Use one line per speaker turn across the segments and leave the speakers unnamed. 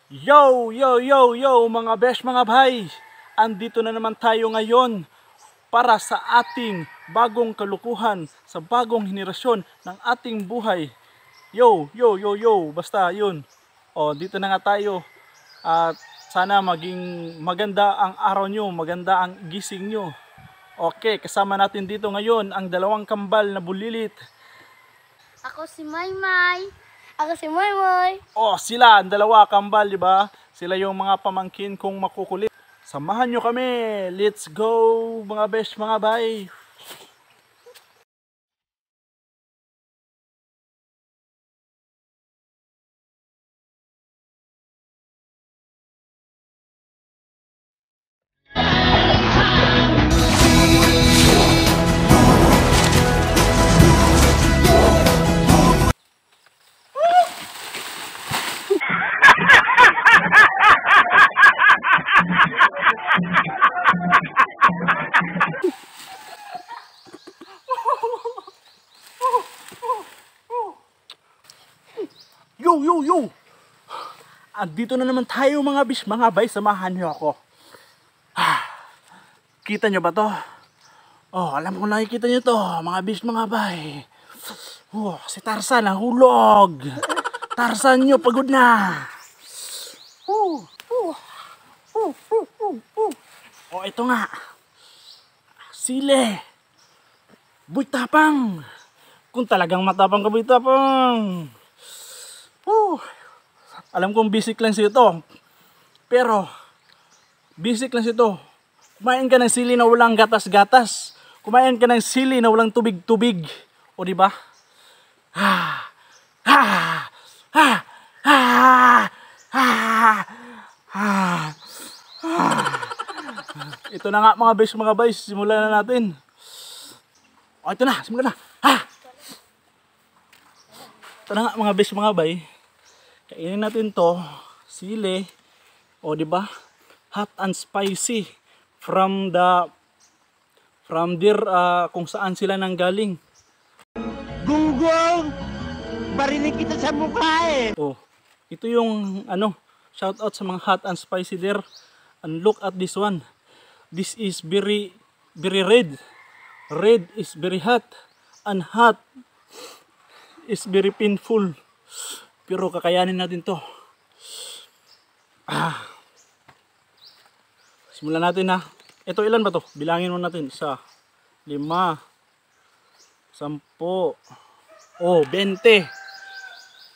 Yo, yo, yo, yo mga besh, mga bay. Andito na naman tayo ngayon para sa ating bagong kalukuhan, sa bagong henerasyon ng ating buhay. Yo, yo, yo, yo, basta yun. O, dito na nga tayo. At sana maging maganda ang araw nyo, maganda ang gising nyo. Okay, kasama natin dito ngayon ang dalawang kambal na bulilit.
Ako si Maymay. Ako si Moymoy.
Oh, sila, ang dalawa kambal, di ba? Sila yung mga pamangkin kong makukulit. Samahan nyo kami. Let's go, mga besh, mga bay. Yo, yo, yo! Andito na naman tayo mga bish, mga bay, samahan niyo ako. Kita nyo ba to? Oh, alam ko nakikita nyo to, mga bish, mga bay. Oh, si Tarzan nahulog. Tarzan nyo, pagod na. Oh, ito nga. Sile. Boy tapang. Kung talagang matapang ka, boy tapang. Alam kong basic lang siya ito. Pero, basic lang siya ito. Kumain ka ng sili na walang gatas-gatas. Kumain ka ng sili na walang tubig-tubig. O diba? Ito na nga mga besh, mga boys. Simulan na natin. O ito na, simulan na. Ito na nga mga besh, mga bay. Kainin natin to, sili, o di ba? Hot and spicy from there kung saan sila nanggaling.
Gunggong! Barinig kita sa mukha eh!
Oh, ito yung shout out sa mga hot and spicy there. And look at this one. This is very red. Red is very hot and hot is very painful. Pero kakayanin natin to. Simulan natin na. Ito ilan ba to? Bilangin mo natin. 1, 5, 10, 20.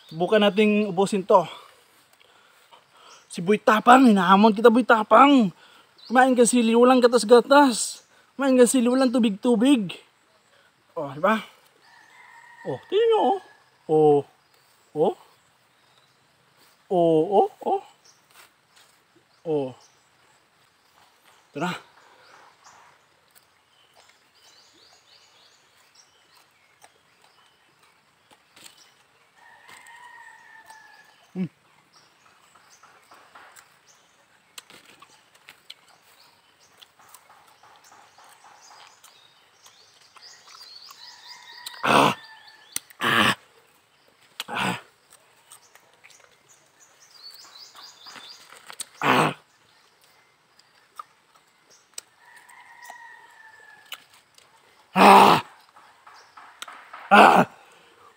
Subukan nating ubusin to. Si Boy Tapang, hinahamon kita Boy Tapang. Kumain ka sili, walang gatas-gatas. Kumain ka sili, walang tubig-tubig. Oh, diba? Oh, tingnan nyo oh. Oh. Oh. Oh, oh, oh. Oh. Ito na.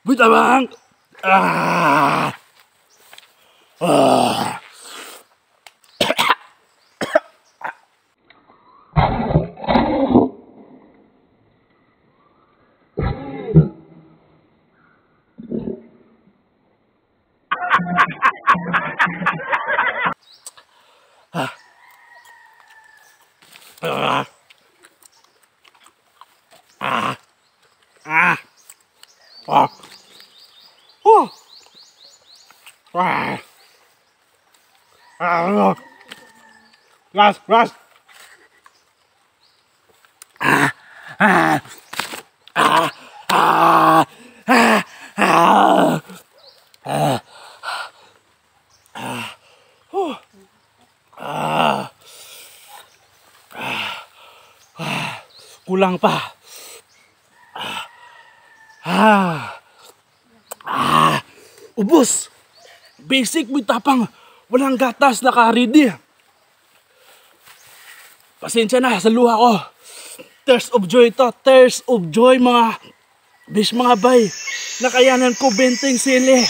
Boy Tapang! Gas, gas. Kulang pa. Ubos. Basic Boy Tapang. Walang gatas, naka-ready. Pasensya na sa luha ko. Tears of joy to. Tears of joy mga besh mga bay. Nakayanan ko 20 sili.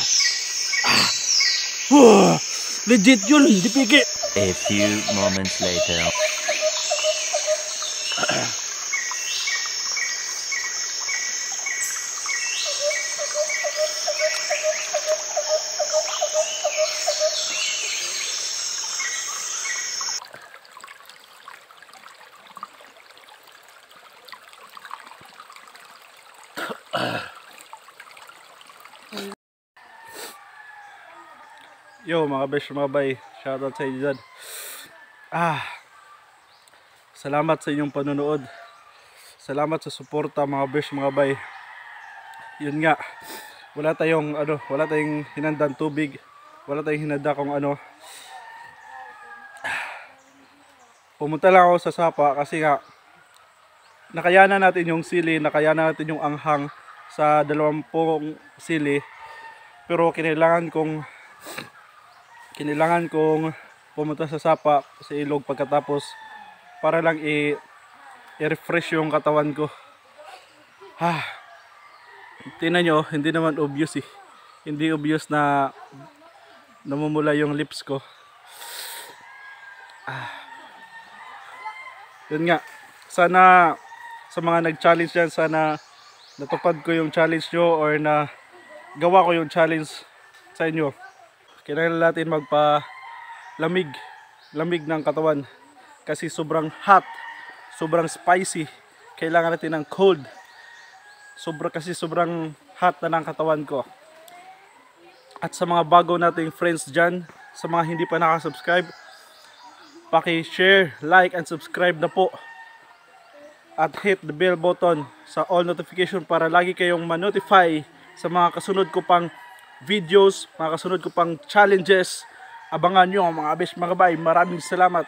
Legit yun, di pigi.
A few moments later.
Yo mga besh mga bay, shoutout sa inyo dyan. Salamat sa inyong panonood. Salamat sa suporta mga besh mga bay. Yun nga, wala tayong hinandang tubig, wala tayong hinanda kung ano. Pumunta lang ako sa Sapa kasi nga nakayanan natin yung sili, nakayanan natin yung anghang sa 20 sili. Pero kinailangan kong pumunta sa Sapa, sa ilog pagkatapos para lang i-refresh yung katawan ko. Tingnan nyo, hindi naman obvious eh. Hindi obvious na namumula yung lips ko. Yun nga, sana sa mga nag-challenge dyan, sana natupad ko yung challenge nyo or na gawa ko yung challenge sa inyo. Kailangan natin lamig ng katawan kasi sobrang hot, sobrang spicy. Kailangan natin ng cold. Sobrang hot na ng katawan ko. At sa mga bago nating friends dyan, sa mga hindi pa nakasubscribe, paki-share, like, and subscribe na po. At hit the bell button sa all notification para lagi kayong ma-notify sa mga kasunod ko pang videos, mga kasunod ko pang challenges. Abangan nyo mga besh mga bay. Maraming salamat.